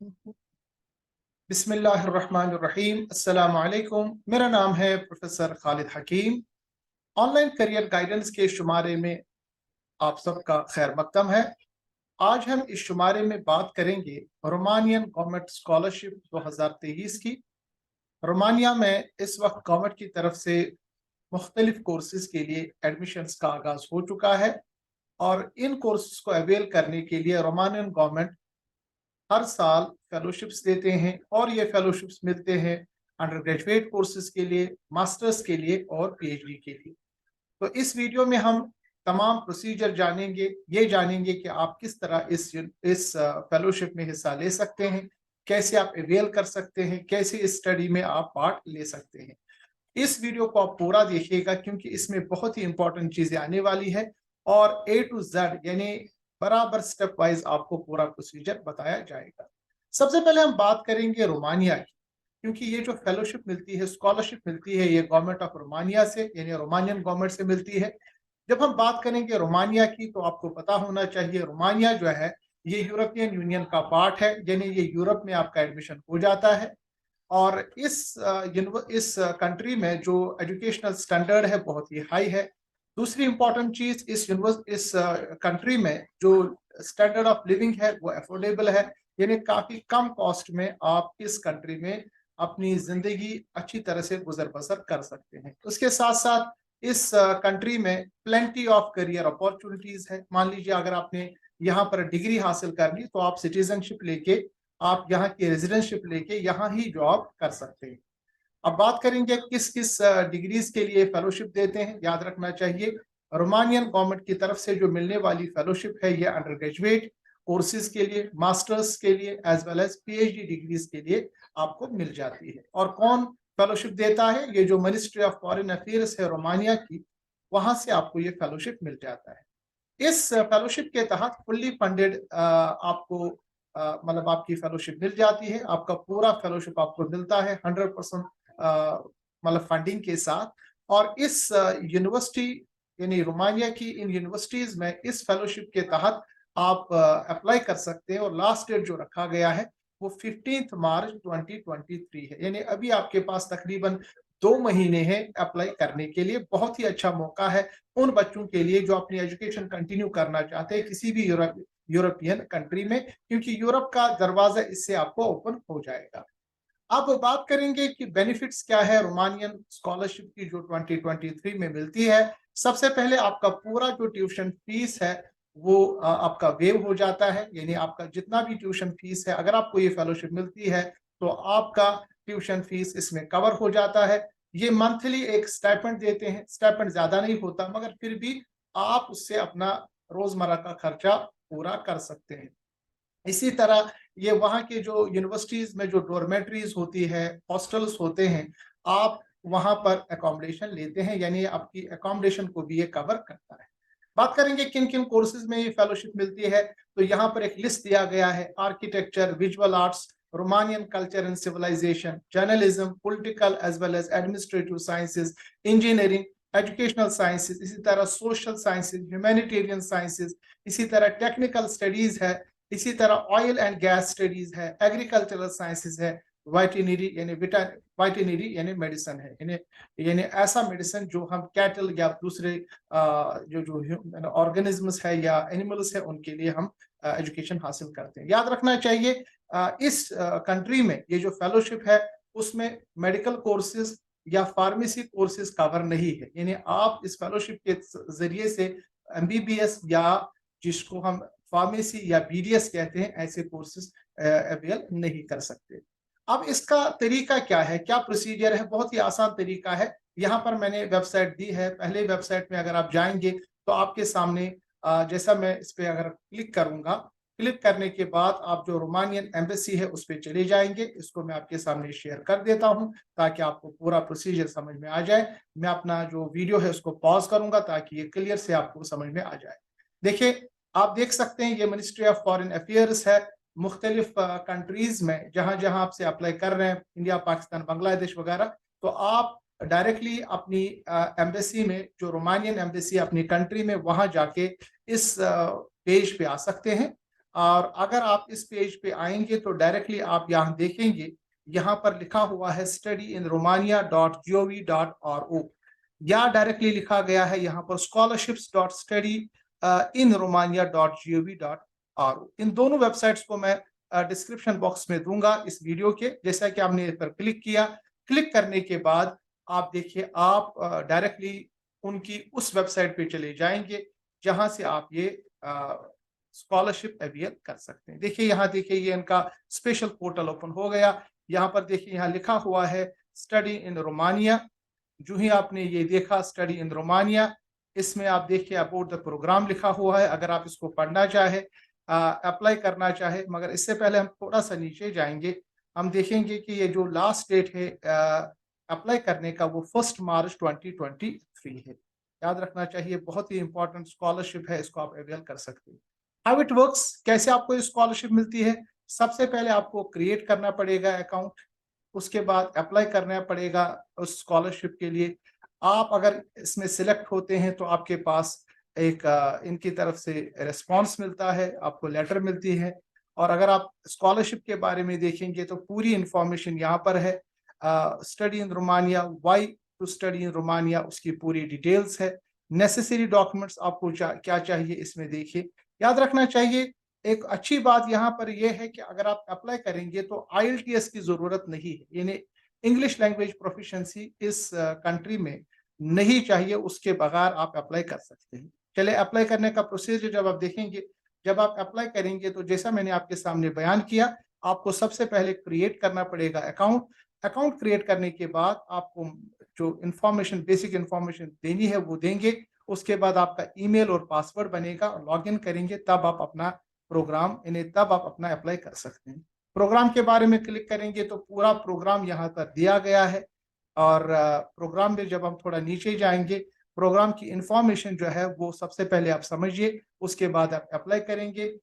बिस्मिल्लाहिर्रहमानिर्रहीम। अस्सलाम वालेकुम। मेरा नाम है प्रोफेसर खालिद हकीम। ऑनलाइन करियर गाइडेंस के शुमारे में आप सबका खैर मकदम है। आज हम इस शुमारे में बात करेंगे रोमानियन गवर्नमेंट स्कॉलरशिप 2023 की। रोमानिया में इस वक्त गवर्नमेंट की तरफ से मुख्तलिफ कोर्सेज के लिए एडमिशन्स का आगाज हो चुका है और इन कोर्सेज को अवेल करने के लिए रोमानियन गवर्नमेंट हर साल फेलोशिप्स देते हैं और ये फेलोशिप्स मिलते हैं अंडर ग्रेजुएट कोर्सेज के लिए, मास्टर्स के लिए और पीएचडी के लिए। तो इस वीडियो में हम तमाम प्रोसीजर जानेंगे, ये जानेंगे कि आप किस तरह इस फेलोशिप में हिस्सा ले सकते हैं, कैसे आप अवेल कर सकते हैं, कैसे इस स्टडी में आप पार्ट ले सकते हैं। इस वीडियो को आप पूरा देखिएगा क्योंकि इसमें बहुत ही इंपॉर्टेंट चीजें आने वाली है और A to Z यानी बराबर स्टेप वाइज आपको पूरा प्रोसीजर बताया जाएगा। सबसे पहले हम बात करेंगे रोमानिया की, क्योंकि ये जो फेलोशिप मिलती है, स्कॉलरशिप मिलती है, ये गवर्नमेंट ऑफ रोमानिया से यानी रोमानियन गवर्नमेंट से मिलती है। जब हम बात करेंगे रोमानिया की तो आपको पता होना चाहिए रोमानिया जो है ये यूरोपियन यूनियन का पार्ट है, यानी ये यूरोप में आपका एडमिशन हो जाता है और इस कंट्री में जो एजुकेशनल स्टैंडर्ड है बहुत ही हाई है। दूसरी इंपॉर्टेंट चीज इस कंट्री में जो स्टैंडर्ड ऑफ लिविंग है वो अफोर्डेबल है, यानी काफी कम कॉस्ट में आप इस कंट्री में अपनी जिंदगी अच्छी तरह से गुजर बसर कर सकते हैं। उसके साथ साथ इस कंट्री में प्लेंटी ऑफ करियर अपॉर्चुनिटीज है। मान लीजिए अगर आपने यहाँ पर डिग्री हासिल कर ली तो आप सिटीजनशिप लेके, आप यहाँ की रेजिडेंटशिप लेके यहाँ ही जॉब कर सकते हैं। अब बात करेंगे किस किस डिग्रीज के लिए फेलोशिप देते हैं। याद रखना चाहिए रोमानियन गवर्नमेंट की तरफ से जो मिलने वाली फेलोशिप है ये अंडर ग्रेजुएट कोर्सेज के लिए, मास्टर्स के लिए as well as PhD degrees के लिए आपको मिल जाती है। और कौन फेलोशिप देता है? ये जो मिनिस्ट्री ऑफ फॉरेन अफेयर्स है रोमानिया की, वहां से आपको ये फेलोशिप मिल जाता है। इस फेलोशिप के तहत फुल्ली फंडेड आपको मतलब आपकी फेलोशिप मिल जाती है। आपका पूरा फेलोशिप आपको मिलता है 100% मतलब फंडिंग के साथ। और इस यूनिवर्सिटी यानी रोमानिया की इन यूनिवर्सिटीज में इस फेलोशिप के तहत आप अप्लाई कर सकते हैं और लास्ट डेट जो रखा गया है वो 15 मार्च 2023 है, यानी अभी आपके पास तकरीबन 2 महीने हैं अप्लाई करने के लिए। बहुत ही अच्छा मौका है उन बच्चों के लिए जो अपनी एजुकेशन कंटिन्यू करना चाहते हैं किसी भी यूरोपियन कंट्री में, क्योंकि यूरोप का दरवाजा इससे आपको ओपन हो जाएगा। अब बात करेंगे कि बेनिफिट्स क्या है रोमानियन स्कॉलरशिप की जो 2023 में मिलती है। सबसे पहले आपका पूरा जो ट्यूशन फीस है वो आपका वेव हो जाता है, यानी आपका जितना भी ट्यूशन फीस है, अगर आपको ये फेलोशिप मिलती है तो आपका ट्यूशन फीस इसमें कवर हो जाता है। ये मंथली एक स्टाइपेंड देते हैं, स्टाइपेंड ज्यादा नहीं होता मगर फिर भी आप उससे अपना रोजमर्रा का खर्चा पूरा कर सकते हैं। इसी तरह ये वहाँ के जो यूनिवर्सिटीज में जो डॉर्मेट्रीज होती है, हॉस्टल्स होते हैं, आप वहाँ पर अकोमोडेशन लेते हैं, यानी आपकी अकोमोडेशन को भी ये कवर करता है। बात करेंगे किन किन कोर्सेज में ये फेलोशिप मिलती है, तो यहाँ पर एक लिस्ट दिया गया है। Architecture, visual arts, Romanian culture and civilisation, journalism, political as well as administrative sciences, engineering, educational sciences, इसी तरह सोशल साइंसेज, ह्यूमैनिटेरियन साइंसेज, इसी तरह टेक्निकल स्टडीज है, इसी तरह ऑयल एंड गैस स्टडीज है, एग्रीकल्चरल साइंसेज है, वाइटनरी यानी मेडिसिन है, यानी ऐसा मेडिसिन जो हम कैटल या दूसरे जो जो ऑर्गेनिजम्स है या एनिमल्स है उनके लिए हम एजुकेशन हासिल करते हैं। याद रखना चाहिए इस कंट्री में ये जो फेलोशिप है उसमें मेडिकल कोर्सेज या फार्मेसी कोर्सेज कवर नहीं है, यानी आप इस फेलोशिप के जरिए से एमबीबीएस या जिसको हम फार्मेसी या बीडीएस कहते हैं ऐसे कोर्सेज अवेल नहीं कर सकते। अब इसका तरीका क्या है, क्या प्रोसीजर है? बहुत ही आसान तरीका है। यहाँ पर मैंने वेबसाइट दी है। पहले वेबसाइट में अगर आप जाएंगे तो आपके सामने जैसा मैं इस पे अगर क्लिक करूंगा, क्लिक करने के बाद आप जो रोमानियन एम्बेसी है उस पर चले जाएंगे। इसको मैं आपके सामने शेयर कर देता हूं ताकि आपको पूरा प्रोसीजर समझ में आ जाए। मैं अपना जो वीडियो है उसको पॉज करूंगा ताकि ये क्लियर से आपको समझ में आ जाए। देखिए, आप देख सकते हैं ये मिनिस्ट्री ऑफ फॉरेन अफेयर्स है। मुख्तलिफ कंट्रीज में जहां जहां आपसे अप्लाई कर रहे हैं, इंडिया, पाकिस्तान, बांग्लादेश वगैरह, तो आप डायरेक्टली अपनी एम्बेसी में, जो रोमानियन एम्बेसी अपनी कंट्री में, वहां जाके इस पेज पे आ सकते हैं। और अगर आप इस पेज पे आएंगे तो डायरेक्टली आप यहाँ देखेंगे, यहाँ पर लिखा हुआ है studyinromania.gov.ro, या डायरेक्टली लिखा गया है यहाँ पर scholarships.studyinromania.gov.ro। इन दोनों वेबसाइट्स को मैं डिस्क्रिप्शन बॉक्स में दूंगा इस वीडियो के। जैसा कि आपने इस पर क्लिक किया, क्लिक करने के बाद आप देखिए आप डायरेक्टली उनकी उस वेबसाइट पे चले जाएंगे जहां से आप ये स्कॉलरशिप अवेल कर सकते हैं। देखिए यहाँ देखिए ये इनका स्पेशल पोर्टल ओपन हो गया। यहाँ पर देखिए यहाँ लिखा हुआ है स्टडी इन रोमानिया। जो ही आपने ये देखा स्टडी इन रोमानिया, इसमें आप देखिए अबाउट द प्रोग्राम लिखा हुआ है। अगर आप इसको पढ़ना चाहे, अप्लाई करना चाहे, मगर इससे पहले हम थोड़ा सा नीचे जाएंगे, हम देखेंगे कि ये जो लास्ट डेट है अप्लाई करने का वो 1 मार्च 2023 है। याद रखना चाहिए, बहुत ही इंपॉर्टेंट स्कॉलरशिप है, इसको आप अवेल कर सकते हैं। हाउ इट वर्क्स, कैसे आपको ये स्कॉलरशिप मिलती है? सबसे पहले आपको क्रिएट करना पड़ेगा अकाउंट, उसके बाद अप्लाई करना पड़ेगा उस स्कॉलरशिप के लिए। आप अगर इसमें सिलेक्ट होते हैं तो आपके पास एक इनकी तरफ से रिस्पांस मिलता है, आपको लेटर मिलती है। और अगर आप स्कॉलरशिप के बारे में देखेंगे तो पूरी इंफॉर्मेशन यहाँ पर है। Study in Romania, why to study in Romania, उसकी पूरी डिटेल्स है। नेसेसरी डॉक्यूमेंट्स आपको क्या चाहिए इसमें देखिए। याद रखना चाहिए एक अच्छी बात यहाँ पर यह है कि अगर आप अप्लाई करेंगे तो IELTS की जरूरत नहीं है, यानी इंग्लिश लैंग्वेज प्रोफिशिएंसी इस कंट्री में नहीं चाहिए, उसके बगैर आप अप्लाई कर सकते हैं। चले अप्लाई करने का प्रोसीजर जब आप देखेंगे, जब आप अप्लाई करेंगे तो जैसा मैंने आपके सामने बयान किया, आपको सबसे पहले क्रिएट करना पड़ेगा अकाउंट। अकाउंट क्रिएट करने के बाद आपको जो इंफॉर्मेशन, बेसिक इंफॉर्मेशन देनी है वो देंगे। उसके बाद आपका ईमेल और पासवर्ड बनेगा और लॉगिन करेंगे, तब आप अपना प्रोग्राम, इन्हें तब आप अपना अप्लाई कर सकते हैं। प्रोग्राम के बारे में क्लिक करेंगे तो पूरा प्रोग्राम यहाँ पर दिया गया है। और प्रोग्राम में जब हम थोड़ा नीचे जाएंगे, प्रोग्राम की इंफॉर्मेशन जो है वो सबसे पहले आप समझिए, उसके बाद आप अप्लाई करेंगे।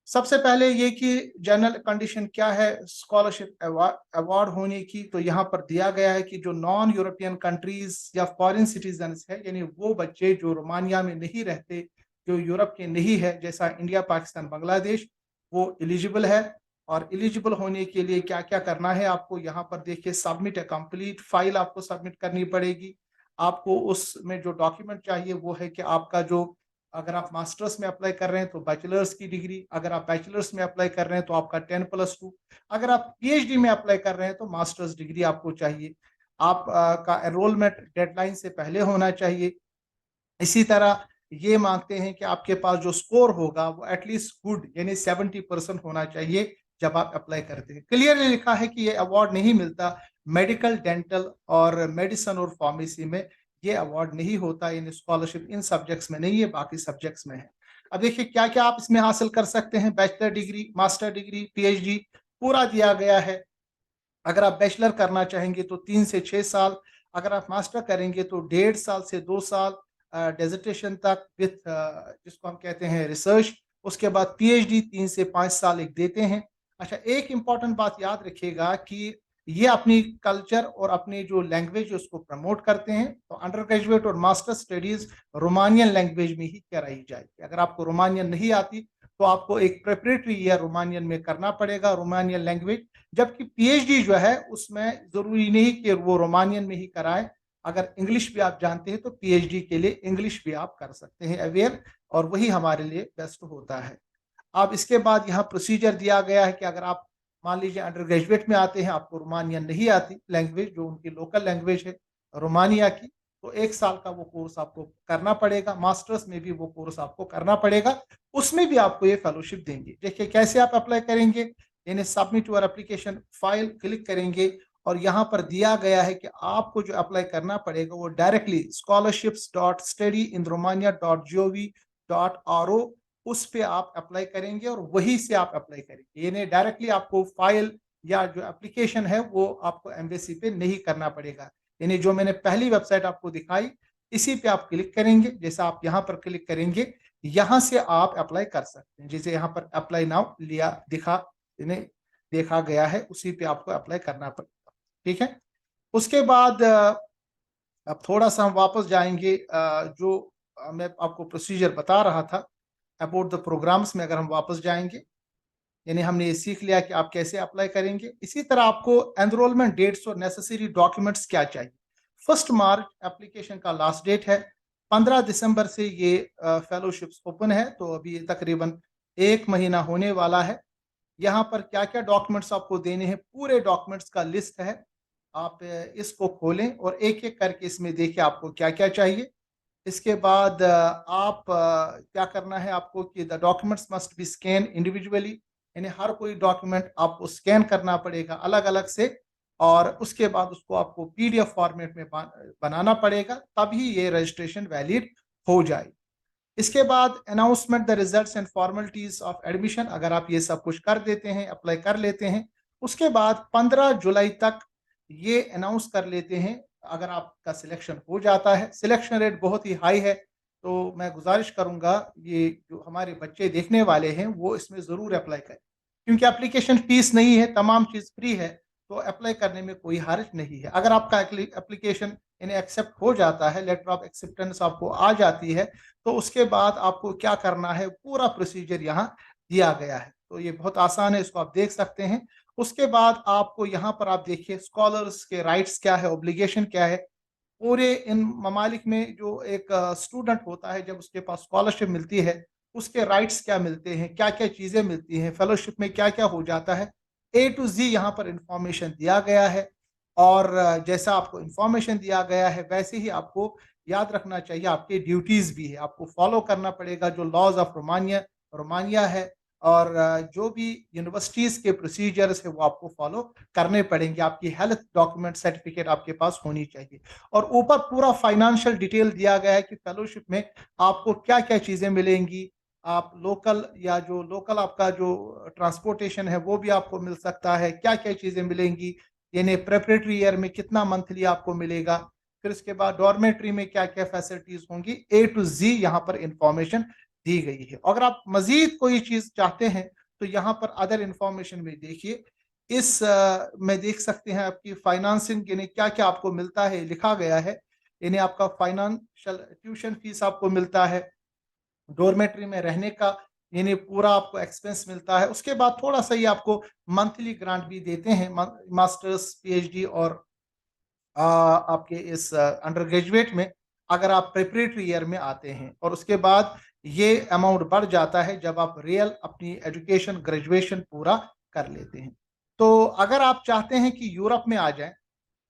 सबसे पहले ये कि जनरल कंडीशन क्या है स्कॉलरशिप अवार्ड होने की, तो यहाँ पर दिया गया है कि जो नॉन यूरोपियन कंट्रीज या फॉरेन सिटीजन्स है, यानी वो बच्चे जो रोमानिया में नहीं रहते, जो यूरोप के नहीं है, जैसा इंडिया, पाकिस्तान, बांग्लादेश, वो एलिजिबल है। और एलिजिबल होने के लिए क्या क्या करना है आपको यहाँ पर देखिए, सबमिट ए कंप्लीट फाइल आपको सबमिट करनी पड़ेगी। आपको उसमें जो डॉक्यूमेंट चाहिए वो है कि आपका जो, अगर आप मास्टर्स में अप्लाई कर रहे हैं तो बैचलर्स की डिग्री, अगर आप बैचलर्स में अप्लाई कर रहे हैं तो आपका 10+2, अगर आप PhD में अप्लाई कर रहे हैं तो मास्टर्स डिग्री आपको चाहिए। आप का एनरोलमेंट डेडलाइन से पहले होना चाहिए। इसी तरह ये मांगते हैं कि आपके पास जो स्कोर होगा वो एटलीस्ट गुड, यानी 70% होना चाहिए जब आप अप्लाई करते हैं। क्लियरली लिखा है कि ये अवार्ड नहीं मिलता मेडिकल, डेंटल और मेडिसिन और फार्मेसी में, ये अवार्ड नहीं होता। इन स्कॉलरशिप इन सब्जेक्ट्स में नहीं है, बाकी सब्जेक्ट्स में है। अब देखिए क्या क्या आप इसमें हासिल कर सकते हैं। Bachelor degree, master degree, PhD पूरा दिया गया है। अगर आप बैचलर करना चाहेंगे तो 3 से 6 साल, अगर आप मास्टर करेंगे तो 1.5 साल से 2 साल डेजर्टेशन तक विथ जिसको हम कहते हैं रिसर्च। उसके बाद PhD 3 से 5 साल एक देते हैं। अच्छा, एक इम्पॉर्टेंट बात याद रखिएगा कि ये अपनी कल्चर और अपनी जो लैंग्वेज उसको प्रमोट करते हैं। तो अंडर ग्रेजुएट और मास्टर स्टडीज रोमानियन लैंग्वेज में ही कराई जाएगी। अगर आपको रोमानियन नहीं आती तो आपको एक प्रिपरेटरी ईयर रोमानियन में करना पड़ेगा, रोमानियन लैंग्वेज। जबकि PhD जो है उसमें जरूरी नहीं कि वो रोमानियन में ही कराए, अगर इंग्लिश भी आप जानते हैं तो PhD के लिए इंग्लिश भी आप कर सकते हैं अवेयर, और वही हमारे लिए बेस्ट होता है। अब इसके बाद यहाँ प्रोसीजर दिया गया है कि अगर आप मान लीजिए अंडर ग्रेजुएट में आते हैं, आपको रोमानियन नहीं आती लैंग्वेज, जो उनकी लोकल लैंग्वेज है रोमानिया की, तो 1 साल का वो कोर्स आपको करना पड़ेगा। मास्टर्स में भी वो कोर्स आपको करना पड़ेगा, उसमें भी आपको ये फेलोशिप देंगे। देखिए कैसे आप अप्लाई करेंगे, यानी submit your application file click करेंगे और यहाँ पर दिया गया है कि आपको जो अप्लाई करना पड़ेगा वो डायरेक्टली scholarships.studyinromania.gov.ro, उस पे आप अप्लाई करेंगे और वहीं से आप अप्लाई करेंगे। यानी डायरेक्टली आपको फाइल या जो एप्लीकेशन है वो आपको एम्बेसी पे नहीं करना पड़ेगा। यानी जो मैंने पहली वेबसाइट आपको दिखाई, इसी पे आप क्लिक करेंगे। जैसा आप यहाँ पर क्लिक करेंगे, यहाँ से आप अप्लाई कर सकते हैं। जैसे यहाँ पर अप्लाई नाउ लिया देखा गया है, उसी पे आपको अप्लाई करना पड़ेगा। ठीक है, उसके बाद अब थोड़ा सा हम वापस जाएंगे, जो मैं आपको प्रोसीजर बता रहा था। अबाउट द प्रोग्राम्स में अगर हम वापस जाएंगे, यानी हमने ये सीख लिया कि आप कैसे अप्लाई करेंगे। इसी तरह आपको एनरोलमेंट डेट्स और नेसेसरी डॉक्यूमेंट्स क्या चाहिए। 1 मार्च एप्लीकेशन का लास्ट डेट है। 15 दिसंबर से ये फेलोशिप्स ओपन है, तो अभी तकरीबन 1 महीना होने वाला है। यहाँ पर क्या क्या डॉक्यूमेंट्स आपको देने हैं, पूरे डॉक्यूमेंट्स का लिस्ट है। आप इसको खोलें और एक एक करके इसमें देखिए आपको क्या क्या चाहिए। इसके बाद आप क्या करना है आपको कि the documents must be scan individually, यानी हर कोई डॉक्यूमेंट आपको स्कैन करना पड़ेगा अलग अलग से, और उसके बाद उसको आपको पीडीएफ फॉर्मेट में बनाना पड़ेगा, तभी ये रजिस्ट्रेशन वैलिड हो जाए। इसके बाद announcement the results and formalities of admission, अगर आप ये सब कुछ कर देते हैं, अप्लाई कर लेते हैं, उसके बाद 15 जुलाई तक ये अनाउंस कर लेते हैं अगर आपका सिलेक्शन हो जाता है। सिलेक्शन रेट बहुत ही हाई है, तो मैं गुजारिश करूंगा ये जो हमारे बच्चे देखने वाले हैं वो इसमें ज़रूर अप्लाई करें, क्योंकि एप्लीकेशन फीस नहीं है, तमाम चीज़ फ्री है, तो अप्लाई करने में कोई हर्ज नहीं है। अगर आपका एप्लीकेशन इन्हें एक्सेप्ट हो जाता है, लेटर ऑफ एक्सेप्टेंस आपको आ जाती है, तो उसके बाद आपको क्या करना है, पूरा प्रोसीजर यहाँ दिया गया है। तो ये बहुत आसान है, इसको आप देख सकते हैं। उसके बाद आपको यहाँ पर आप देखिए स्कॉलर्स के राइट्स क्या है, ऑब्लिगेशन क्या है। पूरे इन ममालिक में जो एक स्टूडेंट होता है, जब उसके पास स्कॉलरशिप मिलती है, उसके राइट्स क्या मिलते हैं, क्या क्या चीज़ें मिलती हैं, फेलोशिप में क्या क्या हो जाता है, ए टू जी यहाँ पर इंफॉर्मेशन दिया गया है। और जैसा आपको इंफॉर्मेशन दिया गया है वैसे ही आपको याद रखना चाहिए, आपके ड्यूटीज़ भी है, आपको फॉलो करना पड़ेगा जो लॉज ऑफ रोमानिया रोमानिया है, और जो भी यूनिवर्सिटीज़ के प्रोसीजर्स है वो आपको फॉलो करने पड़ेंगे। आपकी हेल्थ डॉक्यूमेंट सर्टिफिकेट आपके पास होनी चाहिए, और ऊपर पूरा फाइनेंशियल डिटेल दिया गया है कि फेलोशिप में आपको क्या क्या चीज़ें मिलेंगी। आप लोकल या जो लोकल आपका जो ट्रांसपोर्टेशन है वो भी आपको मिल सकता है, क्या क्या चीज़ें मिलेंगी, यानी प्रेपरेटरी ईयर में कितना मंथली आपको मिलेगा, फिर उसके बाद डॉर्मेट्री में क्या क्या फैसिलिटीज होंगी, ए टू जी यहाँ पर इंफॉर्मेशन दी गई है। अगर आप मजीद कोई चीज चाहते हैं तो यहाँ पर अदर इंफॉर्मेशन में देखिए, इस में देख सकते हैं आपकी फाइनेंसिंग यानी क्या क्या आपको मिलता है, लिखा गया है। यानी आपका फाइनेंशियल ट्यूशन फीस आपको मिलता है, डोरमेट्री में रहने का यानी पूरा आपको एक्सपेंस मिलता है। उसके बाद थोड़ा सा ही आपको मंथली ग्रांट भी देते हैं, मास्टर्स पीएचडी और आपके इस अंडर ग्रेजुएट में, अगर आप प्रिपरेटरी ईयर में आते हैं। और उसके बाद ये अमाउंट बढ़ जाता है जब आप रियल अपनी एजुकेशन ग्रेजुएशन पूरा कर लेते हैं। तो अगर आप चाहते हैं कि यूरोप में आ जाएं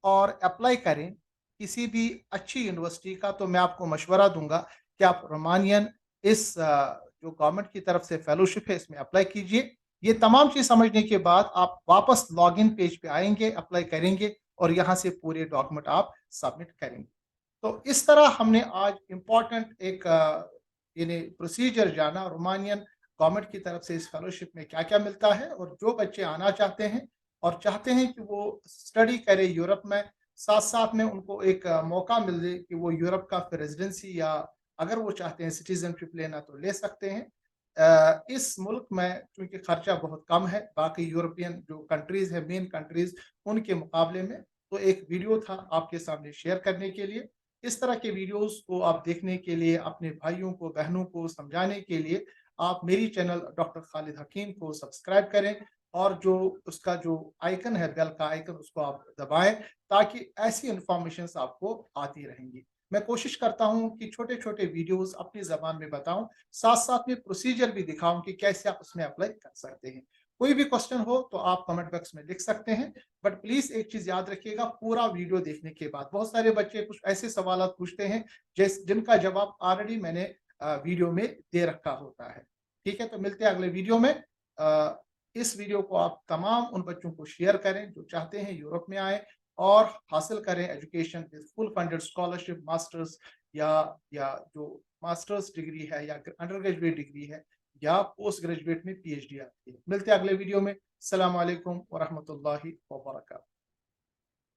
और अप्लाई करें किसी भी अच्छी यूनिवर्सिटी का, तो मैं आपको मशवरा दूंगा कि आप रोमानियन इस जो गवर्नमेंट की तरफ से फेलोशिप है इसमें अप्लाई कीजिए। ये तमाम चीज़ समझने के बाद आप वापस लॉगिन पेज पे आएंगे, अप्लाई करेंगे, और यहाँ से पूरे डॉक्यूमेंट आप सबमिट करेंगे। तो इस तरह हमने आज इम्पोर्टेंट एक यानी प्रोसीजर जाना, रोमानियन गवर्नमेंट की तरफ से इस फेलोशिप में क्या क्या मिलता है, और जो बच्चे आना चाहते हैं और चाहते हैं कि वो स्टडी करें यूरोप में, साथ साथ में उनको एक मौका मिले कि वो यूरोप का फिर रेजिडेंसी या अगर वो चाहते हैं सिटीजनशिप लेना तो ले सकते हैं। इस मुल्क में चूंकि खर्चा बहुत कम है बाकी यूरोपियन जो कंट्रीज है, मेन कंट्रीज, उनके मुकाबले में, तो एक वीडियो था आपके सामने शेयर करने के लिए। इस तरह के वीडियोस को आप देखने के लिए, अपने भाइयों को बहनों को समझाने के लिए, आप मेरी चैनल डॉक्टर खालिद हकीम को सब्सक्राइब करें, और जो उसका जो आइकन है, बेल का आइकन, उसको आप दबाएं, ताकि ऐसी इंफॉर्मेशन आपको आती रहेंगी। मैं कोशिश करता हूं कि छोटे छोटे वीडियोस अपनी जबान में बताऊं, साथ साथ में प्रोसीजर भी दिखाऊं कि कैसे आप उसमें अप्लाई कर सकते हैं। कोई भी क्वेश्चन हो तो आप कमेंट बॉक्स में लिख सकते हैं, बट प्लीज एक चीज याद रखिएगा, पूरा वीडियो देखने के बाद बहुत सारे बच्चे कुछ ऐसे सवाल पूछते हैं जिनका जवाब ऑलरेडी मैंने वीडियो में दे रखा होता है। ठीक है, तो मिलते हैं अगले वीडियो में। इस वीडियो को आप तमाम उन बच्चों को शेयर करें जो चाहते हैं यूरोप में आए और हासिल करें education with full funded scholarship, masters या जो मास्टर्स डिग्री है या अंडर ग्रेजुएट डिग्री है या पोस्ट ग्रेजुएट में पीएचडी आती है। मिलते हैं अगले वीडियो में। अस्सलाम वालेकुम व रहमतुल्लाहि व बरकातहू।